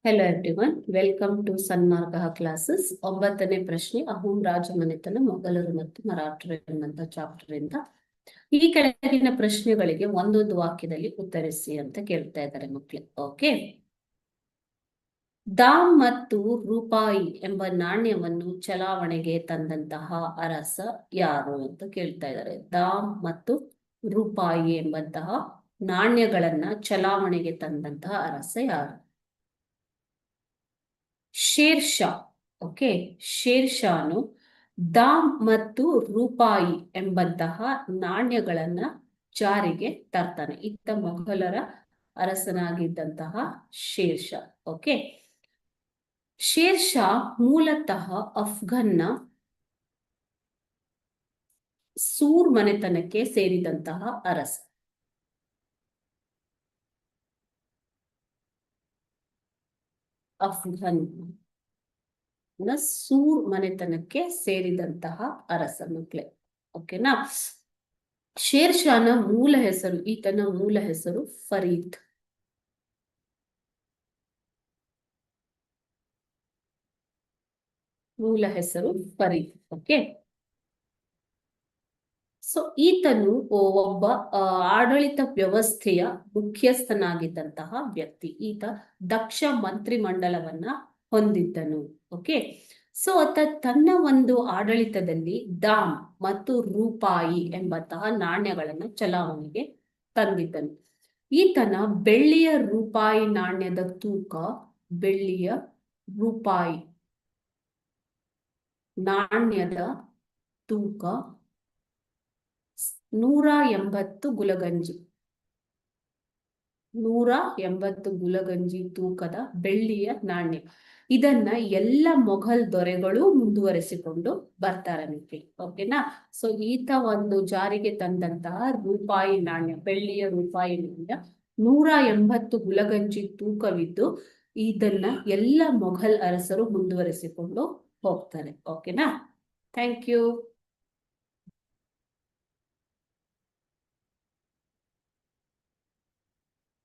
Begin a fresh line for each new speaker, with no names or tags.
Hello everyone, welcome to Sanmarga classes. 9ನೇ ಪ್ರಶ್ನೆ, ಅಹೋಮ್ ರಾಜಮನೆತನ ಮೊಘಲರು ಮತ್ತು ಮರಾಠರು ಎಂಬಂತ ಚಾಪ್ಟರ್ ಇಂದ ಈ ಕೆಳಗಿನ ಪ್ರಶ್ನೆಗಳಿಗೆ ಒಂದೊಂದು ವಾಕ್ಯದಲ್ಲಿ ಉತ್ತರಿಸಿ ಅಂತ ಕೇಳ್ತಾ ಇದ್ದಾರೆ ಮಕ್ಕಳು. ಓಕೆ, ದಾಮ್ ಮತ್ತು ರೂಪಾಯಿ ಎಂಬ ನಾಣ್ಯವನ್ನು ಚಲಾವಣೆಗೆ ತಂದಂತಹ ಅರಸ ಯಾರು ಅಂತ ಕೇಳ್ತಾ ಇದ್ದಾರೆ. ದಾಮ್ ಮತ್ತು ರೂಪಾಯಿ ಎಂಬಂತಹ ನಾಣ್ಯಗಳನ್ನ ಚಲಾವಣೆಗೆ ತಂದಂತಹ ಅರಸ ಯಾರು? ಶೇರ್ ಶಾ. ಓಕೆ, ಶೇರ್ ಶಾನು ದಾಮ್ ಮತ್ತು ರೂಪಾಯಿ ಎಂಬಂತಹ ನಾಣ್ಯಗಳನ್ನ ಜಾರಿಗೆ ತರ್ತಾನೆ. ಇತ್ತ ಮೊಘಲರ ಅರಸನಾಗಿದ್ದಂತಹ ಶೇರ್ ಶಾ. ಓಕೆ, ಶೇರ್ ಶಾ ಮೂಲತಃ ಅಫ್ಘನ್ನ ಸೂರ್ ಮನೆತನಕ್ಕೆ ಸೇರಿದಂತಹ ಅರಸ. ಅಫ್ಘನ್ ಸೂರ್ ಮನೆತನಕ್ಕೆ ಸೇರಿದಂತಹ ಅರಸ ಮಕ್ಕಳೇ. ಓಕೆನಾ. ಶೇರ್ ಶಾನ ಮೂಲ ಹೆಸರು, ಈತನ ಮೂಲ ಹೆಸರು ಫರೀದ್. ಮೂಲ ಹೆಸರು ಫರೀದ್. ಓಕೆ, ಸೊ ಈತನು ಒಬ್ಬ ಆಡಳಿತ ವ್ಯವಸ್ಥೆಯ ಮುಖ್ಯಸ್ಥನಾಗಿದ್ದಂತಹ ವ್ಯಕ್ತಿ. ಈತ ದಕ್ಷ ಮಂತ್ರಿಮಂಡಲವನ್ನ ಹೊಂದಿದ್ದನು. ಓಕೆ, ಸೊ ತನ್ನ ಒಂದು ಆಡಳಿತದಲ್ಲಿ ದಾಮ್ ಮತ್ತು ರೂಪಾಯಿ ಎಂಬಂತಹ ನಾಣ್ಯಗಳನ್ನ ಚಲಾವಣೆಗೆ ತಂದಿದ್ದನು. ಈತನ ಬೆಳ್ಳಿಯ ರೂಪಾಯಿ ನಾಣ್ಯದ ತೂಕ, ಬೆಳ್ಳಿಯ ರೂಪಾಯಿ ನಾಣ್ಯದ ತೂಕ 180 ಗುಲಗಂಜಿ. 180 ಗುಲಗಂಜಿ ತೂಕದ ಬೆಳ್ಳಿಯ ನಾಣ್ಯ. ಇದನ್ನ ಎಲ್ಲ ಮೊಘಲ್ ದೊರೆಗಳು ಮುಂದುವರೆಸಿಕೊಂಡು ಬರ್ತಾರೆ ನಿಮಗೆ. ಓಕೆನಾ. ಸೊ ಈತ ಒಂದು ಜಾರಿಗೆ ತಂದಂತಹ ರೂಪಾಯಿ ನಾಣ್ಯ, ಬೆಳ್ಳಿಯ ರೂಪಾಯಿ ನಾಣ್ಯ 180 ಗುಲಗಂಜಿ ತೂಕವಿದ್ದು ಇದನ್ನ ಎಲ್ಲ ಮೊಘಲ್ ಅರಸರು ಮುಂದುವರೆಸಿಕೊಂಡು ಹೋಗ್ತಾರೆ. ಓಕೆನಾ. Thank you.